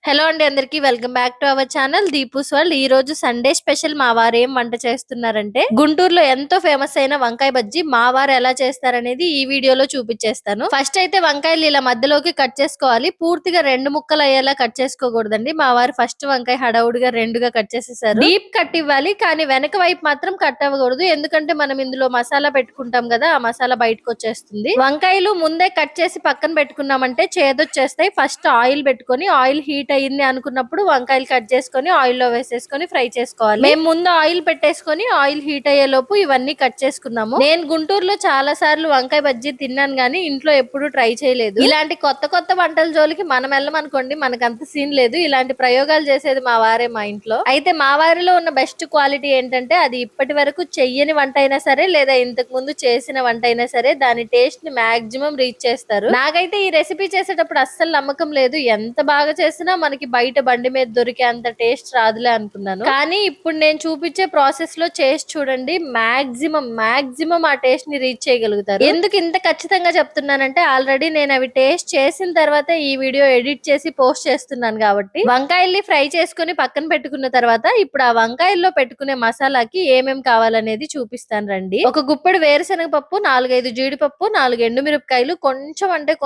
Hello అండి అందరికి welcome back to our channel Deepu's world. ఈ రోజు సండే స్పెషల్ మా వారు ఏం వంట చేస్తున్నారంటే గుంటూరులో ఎంతో ఫేమస్ అయిన వంకాయ బజ్జీ మా వారు ఎలా చేస్తారనేది ఈ వీడియోలో చూపించేస్తాను. ఫస్ట్ అయితే వంకాయలు ఇలా మధ్యలోకి కట్ చేసుకోవాలి. పూర్తిగా రెండు ముక్కలు అయ్యేలా కట్ చేసుకోకూడదండి. మా వారు ఫస్ట్ వంకాయ హడావుడిగా రెండుగా కట్ చేసేసారు. డీప్ కట్ ఇవ్వాలి కానీ వెనక వైపు మాత్రం కట్ అవ్వకూడదు, ఎందుకంటే మనం ఇందులో మసాలా పెట్టుకుంటాం కదా, ఆ మసాలా బయటకు వచ్చేస్తుంది. వంకాయలు ముందే కట్ చేసి పక్కన పెట్టుకున్నామంటే చేదొచ్చేస్తాయి. ఫస్ట్ ఆయిల్ పెట్టుకొని ఆయిల్ హీట్ అయింది అనుకున్నప్పుడు వంకాయలు కట్ చేసుకొని ఆయిల్ లో వేసేసుకొని ఫ్రై చేసుకోవాలి. మేము ముందు ఆయిల్ పెట్టేసుకొని ఆయిల్ హీట్ అయ్యే లోపు ఇవన్నీ కట్ చేసుకున్నాము. నేను గుంటూరులో చాలా సార్లు వంకాయ బజ్జీ తిన్నాను గానీ ఇంట్లో ఎప్పుడు ట్రై చేయలేదు. ఇలాంటి కొత్త కొత్త వంటల జోలికి మనం వెళ్ళమనుకోండి, మనకు అంత సీన్ లేదు. ఇలాంటి ప్రయోగాలు చేసేది మా వారే మా ఇంట్లో. అయితే మా వారిలో ఉన్న బెస్ట్ క్వాలిటీ ఏంటంటే అది ఇప్పటి వరకు చెయ్యని వంట అయినా సరే లేదా ఇంతకు ముందు చేసిన వంట అయినా సరే దాని టేస్ట్ ని మాక్సిమం రీచ్ చేస్తారు. నాకైతే ఈ రెసిపీ చేసేటప్పుడు అస్సలు నమ్మకం లేదు. ఎంత బాగా చేసినా మనకి బయట బండి మీద దొరికే అంత టేస్ట్ రాదులే అనుకున్నాను. కానీ ఇప్పుడు నేను చూపించే ప్రాసెస్ లో చేసి చూడండి, మాక్సిమం ఆ టేస్ట్ ని రీచ్ చేయగలుగుతారు. ఎందుకు ఇంత ఖచ్చితంగా చెప్తున్నానంటే ఆల్రెడీ నేను అవి టేస్ట్ చేసిన తర్వాత ఈ వీడియో ఎడిట్ చేసి పోస్ట్ చేస్తున్నాను కాబట్టి. వంకాయల్ని ఫ్రై చేసుకుని పక్కన పెట్టుకున్న తర్వాత ఇప్పుడు ఆ వంకాయల్లో పెట్టుకునే మసాలాకి ఏమేం కావాలనేది చూపిస్తాను రండి. ఒక గుప్పెడు వేరుశనగ పప్పు, 4-5 జీడిపప్పు, 4 ఎండుమిరపకాయలు,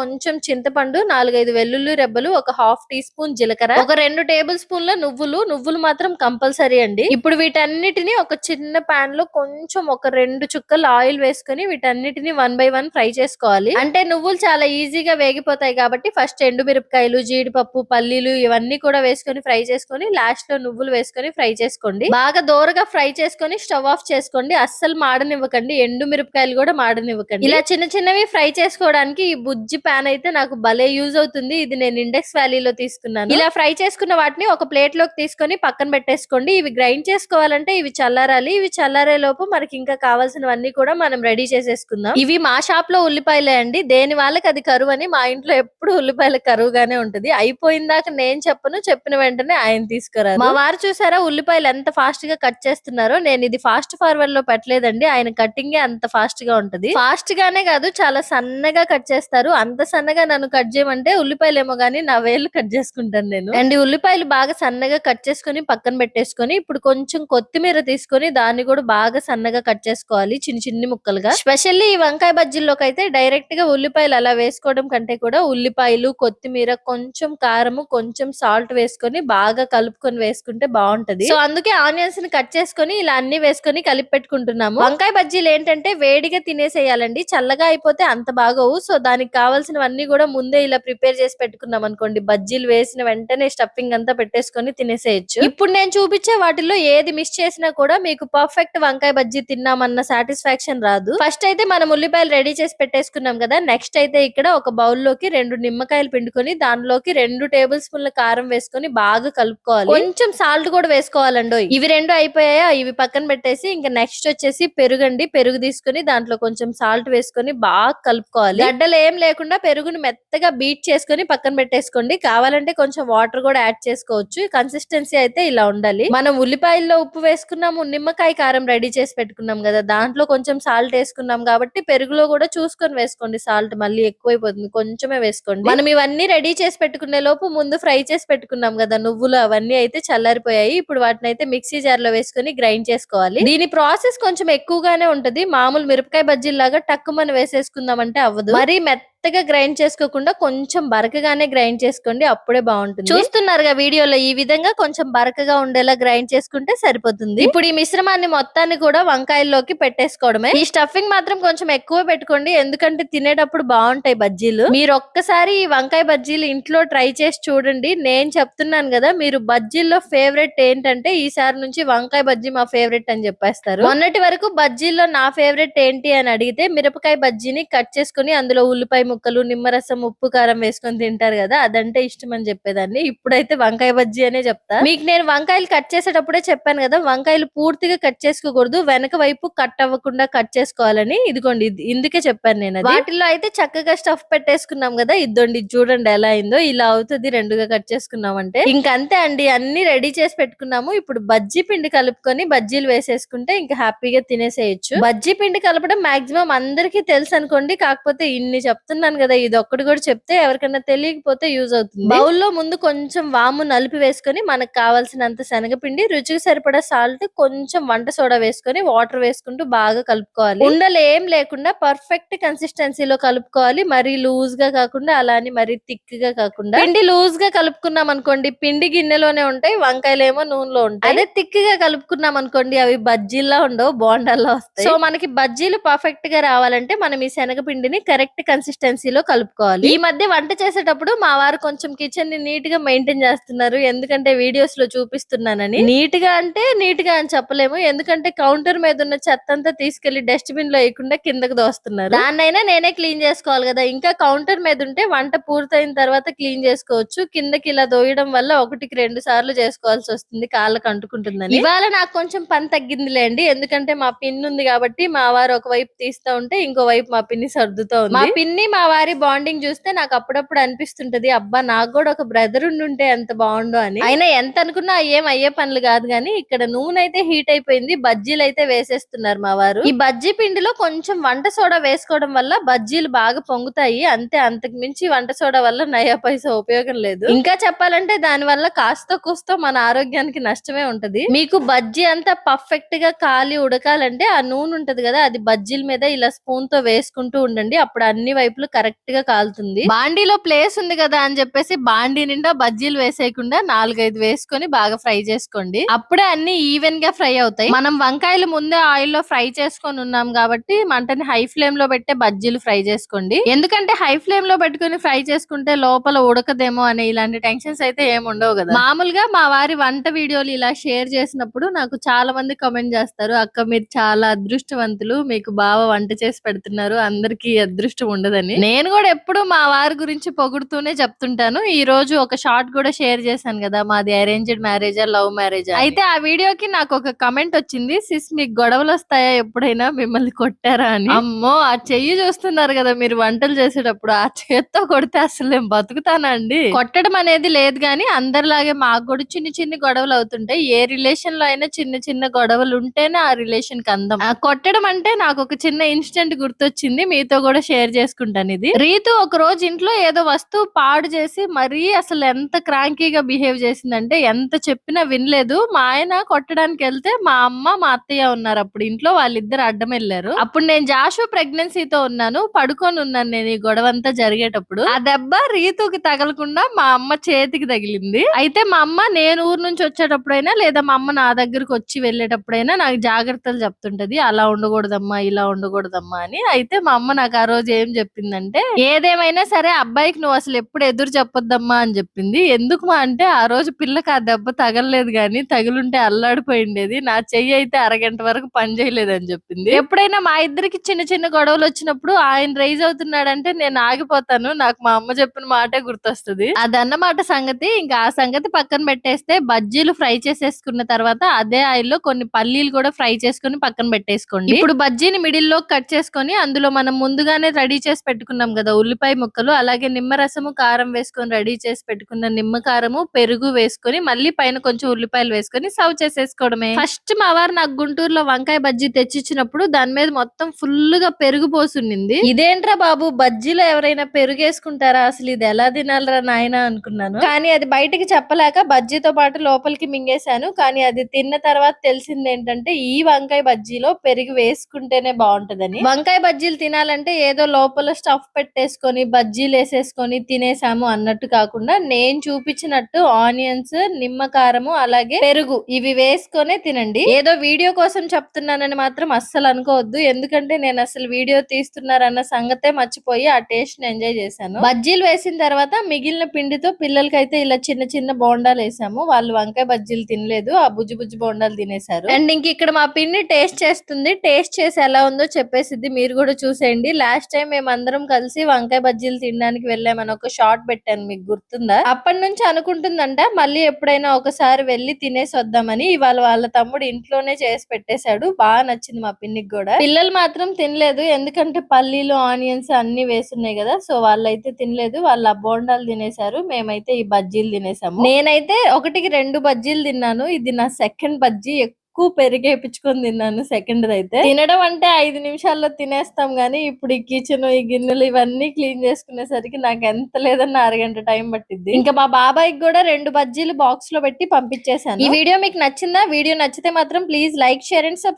కొంచెం చింతపండు, 4-5 వెల్లుల్లి రెబ్బలు, ఒక హాఫ్ టీ స్పూన్ జీలకర్ర, ఒక 2 టేబుల్ స్పూన్ల నువ్వులు మాత్రం కంపల్సరీ అండి. ఇప్పుడు వీటన్నిటిని ఒక చిన్న పాన్ లో కొంచెం ఒక 2 చుక్కలు ఆయిల్ వేసుకొని వీటన్నిటిని 1 by 1 ఫ్రై చేసుకోవాలి. అంటే నువ్వులు చాలా ఈజీగా వేగిపోతాయి కాబట్టి ఫస్ట్ ఎండుమిరపకాయలు, జీడిపప్పు, పల్లీలు ఇవన్నీ కూడా వేసుకొని ఫ్రై చేసుకొని లాస్ట్ లో నువ్వులు వేసుకొని ఫ్రై చేసుకోండి. బాగా దోరగా ఫ్రై చేసుకొని స్టవ్ ఆఫ్ చేసుకోండి. అస్సలు మాడనివ్వకండి, ఎండు మిరపకాయలు కూడా మాడనివ్వకండి. ఇలా చిన్నవి ఫ్రై చేసుకోవడానికి ఈ బుజ్జి పాన్ అయితే నాకు భలే యూజ్ అవుతుంది. ఇది నేను ఇండెక్స్ వ్యాలీలో తీసుకున్నాను. ఇలా ఫ్రై చేసుకున్న వాటిని ఒక ప్లేట్ లోకి తీసుకొని పక్కన పెట్టేసుకోండి. ఇవి గ్రైండ్ చేసుకోవాలంటే ఇవి చల్లారాలి. ఇవి చల్లారే లోపు మనకి ఇంకా కావాల్సినవన్నీ కూడా మనం రెడీ చేసేసుకుందాం. ఇవి మా షాప్ లో ఉల్లిపాయలే అండి. దేని వాళ్ళకి అది కరువు అని, మా ఇంట్లో ఎప్పుడు ఉల్లిపాయల కరువుగానే ఉంటది. అయిపోయిన దాకా నేను చెప్పను, చెప్పిన వెంటనే ఆయన తీసుకురారు. మా వారు చూసారా ఉల్లిపాయలు ఎంత ఫాస్ట్ గా కట్ చేస్తున్నారో. నేను ఇది ఫాస్ట్ ఫార్వర్డ్ లో పెట్టలేదండి, ఆయన కటింగ్ అంత ఫాస్ట్ గా ఉంటది. ఫాస్ట్ గానే కాదు చాలా సన్నగా కట్ చేస్తారు. అంత సన్నగా నన్ను కట్ చేయమంటే ఉల్లిపాయలు ఏమో గానీ నా వేలు కట్ చేసుకుంటాను నేను. అండ్ ఉల్లిపాయలు బాగా సన్నగా కట్ చేసుకొని పక్కన పెట్టేసుకొని ఇప్పుడు కొంచెం కొత్తిమీర తీసుకొని దాన్ని కూడా బాగా సన్నగా కట్ చేసుకోవాలి చిన్ని ముక్కలుగా. స్పెషల్లీ ఈ వంకాయ బజ్జీల్లోకి అయితే డైరెక్ట్ గా ఉల్లిపాయలు అలా వేసుకోవడం కంటే కూడా ఉల్లిపాయలు, కొత్తిమీర, కొంచెం కారము, కొంచెం సాల్ట్ వేసుకొని బాగా కలుపుకొని వేసుకుంటే బాగుంటది. సో అందుకే ఆనియన్స్ ని కట్ చేసుకొని ఇలా అన్ని వేసుకొని కలిపి పెట్టుకుంటున్నాము. వంకాయ బజ్జీలు ఏంటంటే వేడిగా తినేసేయాలండి, చల్లగా అయిపోతే అంత బాగోవు. సో దానికి కావాల్సినవన్నీ కూడా ముందే ఇలా ప్రిపేర్ చేసి పెట్టుకున్నాం అనుకోండి, బజ్జీలు వేసిన వెంటనే స్టఫింగ్ అంతా పెట్టేసుకొని తినేసేయచ్చు. ఇప్పుడు నేను చూపించే వాటిలో ఏది మిస్ చేసినా కూడా మీకు పర్ఫెక్ట్ వంకాయ బజ్జీ తిన్నామన్న సాటిస్ఫాక్షన్ రాదు. ఫస్ట్ అయితే మనం ఉల్లిపాయలు రెడీ చేసి పెట్టేసుకున్నాం కదా, నెక్స్ట్ అయితే ఇక్కడ ఒక బౌల్ లోకి 2 నిమ్మకాయలు పిండుకొని దానిలోకి 2 టేబుల్ స్పూన్ల కారం వేసుకొని బాగా కలుపుకోవాలి. కొంచెం సాల్ట్ కూడా వేసుకోవాలండి. ఇవి 2 అయిపోయాయా, ఇవి పక్కన పెట్టేసి ఇంకా నెక్స్ట్ వచ్చేసి పెరుగండి. పెరుగు తీసుకొని దాంట్లో కొంచెం సాల్ట్ వేసుకొని బాగా కలుపుకోవాలి. గడ్డలు ఏం లేకుండా పెరుగుని మెత్తగా బీట్ చేసుకొని పక్కన పెట్టేసుకోండి. కావాలంటే కొంచెం వాటర్ కూడా యాడ్ చేసుకోవచ్చు. కన్సిస్టెన్సీ అయితే ఇలా ఉండాలి. మనం ఉల్లిపాయల్లో ఉప్పు వేసుకున్నాము, నిమ్మకాయ కారం రెడీ చేసి పెట్టుకున్నాం కదా, దాంట్లో కొంచెం సాల్ట్ వేసుకున్నాం కాబట్టి పెరుగులో కూడా చూసుకొని వేసుకోండి. సాల్ట్ మళ్ళీ ఎక్కువైపోతుంది, కొంచెమే వేసుకోండి. మనం ఇవన్నీ రెడీ చేసి పెట్టుకునే లోపు ముందు ఫ్రై చేసి పెట్టుకున్నాం కదా నువ్వులు, అవన్నీ అయితే చల్లారిపోయాయి. ఇప్పుడు వాటిని అయితే మిక్సీ జార్ లో వేసుకొని గ్రైండ్ చేసుకోవాలి. దీని ప్రాసెస్ కొంచెం ఎక్కువగానే ఉంటది. మామూలు మిరపకాయ బజ్జీలాగా టక్కుమని వేసేసుకుందామంటే అవ్వదు. మరీ మెత్తగా గ్రైండ్ చేసుకోకుండా కొంచెం బరకగానే గ్రైండ్ చేసుకోండి, అప్పుడే బాగుంటుంది. చూస్తున్నారుగా వీడియోలో ఈ విధంగా కొంచెం బరకగా ఉండేలా గ్రైండ్ చేసుకుంటే సరిపోతుంది. ఇప్పుడు ఈ మిశ్రమాన్ని మొత్తాన్ని కూడా వంకాయల్లోకి పెట్టేసుకోవడమే. ఈ స్టఫింగ్ మాత్రం కొంచెం ఎక్కువ పెట్టుకోండి, ఎందుకంటే తినేటప్పుడు బాగుంటాయి బజ్జీలు. మీరు ఒక్కసారి ఈ వంకాయ బజ్జీలు ఇంట్లో ట్రై చేసి చూడండి. నేను చెప్తున్నాను కదా, మీరు బజ్జీల్లో ఫేవరెట్ ఏంటంటే ఈసారి నుంచి వంకాయ బజ్జీ మా ఫేవరెట్ అని చెప్పేస్తారు. మొన్నటి వరకు బజ్జీల్లో నా ఫేవరెట్ ఏంటి అని అడిగితే మిరపకాయ బజ్జీని కట్ చేసుకుని అందులో ఉల్లిపాయ ముక్కలు, నిమ్మరసం, ఉప్పు, కారం వేసుకొని తింటారు కదా, అదంటే ఇష్టం అని చెప్పేదాన్ని. ఇప్పుడైతే వంకాయ బజ్జీ అనే చెప్తా. మీకు నేను వంకాయలు కట్ చేసేటప్పుడే చెప్పాను కదా, వంకాయలు పూర్తిగా కట్ చేసుకోకూడదు, వెనక వైపు కట్ అవ్వకుండా కట్ చేసుకోవాలని. ఇదిగోండి ఇందుకే చెప్పాను నేను. వాటిల్లో అయితే చక్కగా స్టఫ్ పెట్టేసుకున్నాం కదా, ఇద్దండి చూడండి ఎలా అయిందో. ఇలా అవుతుంది రెండుగా కట్ చేసుకున్నామంటే. ఇంకంతే అండి, అన్ని రెడీ చేసి పెట్టుకున్నాము. ఇప్పుడు బజ్జీ పిండి కలుపుకొని బజ్జీలు వేసేసుకుంటే ఇంకా హ్యాపీగా తినేసేయచ్చు. బజ్జీ పిండి కలపడం మాక్సిమం అందరికీ తెలుసు అనుకోండి, కాకపోతే ఇన్ని చెప్తున్నా చెప్తున్నాను కదా, ఇది ఒక్కటి కూడా చెప్తే ఎవరికైనా తెలియకపోతే యూజ్ అవుతుంది. బౌల్లో ముందు కొంచెం వాము నలిపి వేసుకొని మనకు కావాల్సినంత శనగపిండి, రుచికి సరిపడా సాల్ట్, కొంచెం వంట సోడా వేసుకొని వాటర్ వేసుకుంటూ బాగా కలుపుకోవాలి. ఉండలు ఏం లేకుండా పర్ఫెక్ట్ కన్సిస్టెన్సీలో కలుపుకోవాలి. మరీ లూజ్ గా కాకుండా అలా అని మరీ థిక్ గా కాకుండా. పిండి లూజ్ గా కలుపుకున్నాం అనుకోండి, పిండి గిన్నెలోనే ఉంటాయి, వంకాయలేమో నూనెలో ఉంటాయి. అదే థిక్ గా కలుపుకున్నాం అనుకోండి, అవి బజ్జీల్లా ఉండవు, బోండాల్లా వస్తాయి. సో మనకి బజ్జీలు పర్ఫెక్ట్ గా రావాలంటే మనం ఈ శనగపిండిని కరెక్ట్ కన్సిస్టెన్సీలో కలుపుకోవాలి. ఈ మధ్య వంట చేసేటప్పుడు మా వారు కొంచెం కిచెన్ ని నీట్ గా మెయింటైన్ చేస్తున్నారు, ఎందుకంటే వీడియోస్ లో చూపిస్తున్నానని. నీట్ గా అంటే నీట్ గా అని చెప్పలేము, ఎందుకంటే కౌంటర్ మీద ఉన్న చెత్త అంతా తీసుకెళ్లి డస్ట్బిన్ లో వేయకుండా కిందకు దోస్తున్నారు. దాన్నైనా నేనే క్లీన్ చేసుకోవాలి కదా. ఇంకా కౌంటర్ మీద ఉంటే వంట పూర్తయిన తర్వాత క్లీన్ చేసుకోవచ్చు, కిందకి ఇలా దోయడం వల్ల ఒకటికి 2 సార్లు చేసుకోవాల్సి వస్తుంది, కాళ్ళకు అంటుకుంటుందని. ఇవాళ నాకు కొంచెం పని తగ్గిందిలేండి, ఎందుకంటే మా పిన్ ఉంది కాబట్టి మా వారు ఒక వైపు తీస్తా ఉంటే ఇంకో వైపు మా పిన్ని సర్దుతో ఉంది. మా పిన్ని మా వారి బాండింగ్ చూస్తే నాకు అప్పుడప్పుడు అనిపిస్తుంటది, అబ్బా నాకు కూడా ఒక బ్రదర్ ఉండుంటే ఎంత బాగుండు అని. అయినా ఎంత అనుకున్నా ఏం అయ్యే పనులు కాదు గానీ, ఇక్కడ నూనె అయితే హీట్ అయిపోయింది, బజ్జీలు అయితే వేసేస్తున్నారు మా వారు. ఈ బజ్జీ పిండిలో కొంచెం వంట సోడా వేసుకోవడం వల్ల బజ్జీలు బాగా పొంగుతాయి అంతే, అంతకు మించి వంట సోడా వల్ల నయా పైసా ఉపయోగం లేదు. ఇంకా చెప్పాలంటే దాని వల్ల కాస్త కూస్తో మన ఆరోగ్యానికి నష్టమే ఉంటది. మీకు బజ్జీ అంతా పర్ఫెక్ట్ గా కాలి ఉడకాలంటే ఆ నూనె ఉంటది కదా, అది బజ్జీల మీద ఇలా స్పూన్ తో వేసుకుంటూ ఉండండి, అప్పుడు అన్ని వైపులు కరెక్ట్ గా కాలుతుంది. బాండీలో ప్లేస్ ఉంది కదా అని చెప్పేసి బాండీ నిండా బజ్జీలు వేసేయకుండా 4-5 వేసుకొని బాగా ఫ్రై చేసుకోండి, అప్పుడే అన్ని ఈవెన్ గా ఫ్రై అవుతాయి. మనం వంకాయలు ముందే ఆయిల్ లో ఫ్రై చేసుకొని ఉన్నాం కాబట్టి మంటని హై ఫ్లేమ్ లో పెట్టే బజ్జీలు ఫ్రై చేసుకోండి, ఎందుకంటే హై ఫ్లేమ్ లో పెట్టుకుని ఫ్రై చేసుకుంటే లోపల ఉడకదేమో అనే ఇలాంటి టెన్షన్స్ అయితే ఏమి ఉండవు కదా. మామూలుగా మా వారి వంట వీడియోలు ఇలా షేర్ చేసినప్పుడు నాకు చాలా మంది కామెంట్ చేస్తారు, అక్క మీరు చాలా అదృష్టవంతులు, మీకు బావ వంట చేసి పెడుతున్నారు, అందరికి అదృష్టం ఉండదని. నేను కూడా ఎప్పుడు మా వారి గురించి పొగుడుతూనే చెప్తుంటాను. ఈ రోజు ఒక షార్ట్ కూడా షేర్ చేశాను కదా, మాది అరేంజ్డ్ మ్యారేజా లవ్ మ్యారేజా అయితే ఆ వీడియోకి నాకు ఒక కమెంట్ వచ్చింది, సిస్ మీకు గొడవలు వస్తాయా ఎప్పుడైనా, మిమ్మల్ని కొట్టారా అని. అమ్మో ఆ చెయ్యి చూస్తున్నారు కదా మీరు వంటలు చేసేటప్పుడు, ఆ చేత్తో కొడితే అసలు నేను బతుకుతానా అండి. కొట్టడం అనేది లేదు గానీ అందరిలాగే మాకు కూడా చిన్న చిన్న గొడవలు అవుతుంటాయి, ఏ రిలేషన్ లో అయినా చిన్న చిన్న గొడవలు ఉంటేనే ఆ రిలేషన్ కి అందం. కొట్టడం అంటే నాకు ఒక చిన్న ఇన్సిడెంట్ గుర్తొచ్చింది, మీతో కూడా షేర్ చేసుకుంటాను. ఇది రీతు ఒక రోజు ఇంట్లో ఏదో వస్తువు పాడు చేసి మరీ అసలు ఎంత క్రాంకీగా బిహేవ్ చేసిందంటే, ఎంత చెప్పినా వినలేదు. మా ఆయన కొట్టడానికి వెళ్తే మా అమ్మ మా అత్తయ్య ఉన్నారు అప్పుడు ఇంట్లో, వాళ్ళిద్దరు అడ్డం వెళ్ళారు. అప్పుడు నేను జాషు ప్రెగ్నెన్సీతో ఉన్నాను, పడుకొని ఉన్నాను నేను ఈ గొడవ అంతా జరిగేటప్పుడు. ఆ దెబ్బ రీతుకి తగలకుండా మా అమ్మ చేతికి తగిలింది. అయితే మా అమ్మ నేను ఊరు నుంచి వచ్చేటప్పుడైనా లేదా మా అమ్మ నా దగ్గరకు వచ్చి వెళ్ళేటప్పుడైనా నాకు జాగ్రత్తలు చెప్తుంటది, అలా ఉండకూడదమ్మా ఇలా ఉండకూడదమ్మా అని. అయితే మా అమ్మ నాకు ఆ రోజు ఏం చెప్పిందంటే, ఏదేమైనా సరే అబ్బాయికి నువ్వు అసలు ఎప్పుడు ఎదురు చెప్పొద్దమ్మా అని చెప్పింది. ఎందుకు మా అంటే, ఆ రోజు పిల్లకి ఆ దెబ్బ తగలలేదు గాని తగులుంటే అల్లాడిపోయిండేది, నా చెయ్యి అయితే అరగంట వరకు పని చేయలేదని చెప్పింది. ఎప్పుడైనా మా ఇద్దరికి చిన్న చిన్న గొడవలు వచ్చినప్పుడు ఆయన రైజ్ అవుతున్నాడంటే నేను ఆగిపోతాను, నాకు మా అమ్మ చెప్పిన మాటే గుర్తొస్తుంది. అదన్నమాట సంగతి. ఇంకా ఆ సంగతి పక్కన పెట్టేస్తే, బజ్జీలు ఫ్రై చేసేసుకున్న తర్వాత అదే ఆయిల్ లో కొన్ని పల్లీలు కూడా ఫ్రై చేసుకుని పక్కన పెట్టేసుకోండి. ఇప్పుడు బజ్జీని మిడిల్ లో కట్ చేసుకొని అందులో మనం ముందుగానే రెడీ చేసి పెట్టుకున్నాం కదా ఉల్లిపాయ ముక్కలు, అలాగే నిమ్మరసము కారం వేసుకొని రెడీ చేసి పెట్టుకున్న నిమ్మ కారము పెరుగు వేసుకొని మళ్ళీ పైన కొంచెం ఉల్లిపాయలు వేసుకొని సర్వ్ చేసేసుకోవడమే. ఫస్ట్ మా వారు నాకు గుంటూరులో వంకాయ బజ్జీ తెచ్చిచ్చినప్పుడు దాని మీద మొత్తం ఫుల్ గా పెరుగు పోసుండింది. ఇదేంట్రా బాబు బజ్జీలో ఎవరైనా పెరుగు వేసుకుంటారా, అసలు ఇది ఎలా తినాలరా నాయన అనుకున్నాను. కానీ అది బయటికి చెప్పలేక బజ్జీతో పాటు లోపలికి మింగేశాను. కానీ అది తిన్న తర్వాత తెలిసింది ఏంటంటే, ఈ వంకాయ బజ్జీలో పెరుగు వేసుకుంటేనే బాగుంటదని. వంకాయ బజ్జీలు తినాలంటే ఏదో లోపల స్టఫ్ పెట్టేసుకొని బజ్జీలు వేసేసుకొని తినేసాము అన్నట్టు కాకుండా, నేను చూపించినట్టు ఆనియన్స్, నిమ్మకారము అలాగే పెరుగు ఇవి వేసుకొనే తినండి. ఏదో వీడియో కోసం చెప్తున్నానని మాత్రం అస్సలు అనుకోవద్దు, ఎందుకంటే నేను అసలు వీడియో తీస్తున్నారన్న సంగతే మర్చిపోయి ఆ టేస్ట్ ని ఎంజాయ్ చేశాను. బజ్జీలు వేసిన తర్వాత మిగిలిన పిండితో పిల్లలకైతే ఇలా చిన్న చిన్న బోండాలు వేసాము, వాళ్ళు వంకాయ బజ్జీలు తినలేదు, ఆ బుజ్జి బుజ్జి బోండాలు తినేశారు. అండ్ ఇంక ఇక్కడ మా పిన్ని టేస్ట్ చేస్తుంది, టేస్ట్ చేసి ఎలా ఉందో చెప్పేసిద్ది, మీరు కూడా చూసేయండి. లాస్ట్ టైం మేము అందరం కలిసి వంకాయ బజ్జీలు తినడానికి వెళ్ళామని ఒక షార్ట్ పెట్టాను, మీకు గుర్తుందా? అప్పటి నుంచి అనుకుంటుందంట మళ్ళీ ఎప్పుడైనా ఒకసారి వెళ్ళి తినేసి వద్దామని. ఇవాళ వాళ్ళ తమ్ముడు ఇంట్లోనే చేసి పెట్టేశాడు, బాగా నచ్చింది మా పిన్నికి కూడా. పిల్లలు మాత్రం తినలేదు, ఎందుకంటే పల్లీలు ఆనియన్స్ అన్ని వేసున్నాయి కదా, సో వాళ్ళైతే తినలేదు, వాళ్ళ బోండాలు తినేశారు, మేమైతే ఈ బజ్జీలు తినేసాము. నేనైతే ఒకటికి 2 బజ్జీలు తిన్నాను, ఇది నా సెకండ్ బజ్జీ. ఎక్కువ పెరిగేపించుకొని తిన్నాను సెకండ్ అయితే. తినడం అంటే 5 నిమిషాల్లో తినేస్తాం గానీ ఇప్పుడు ఈ కిచెన్ ఈ గిన్నెలు ఇవన్నీ క్లీన్ చేసుకునేసరికి నాకు ఎంత లేదన్నా అరగంట టైం పట్టింది. ఇంకా మా బాబాయ్కి కూడా 2 బజ్జీలు బాక్స్ లో పెట్టి పంపించేశాను. ఈ వీడియో మీకు నచ్చిందా? వీడియో నచ్చితే మాత్రం please like share and subscribe.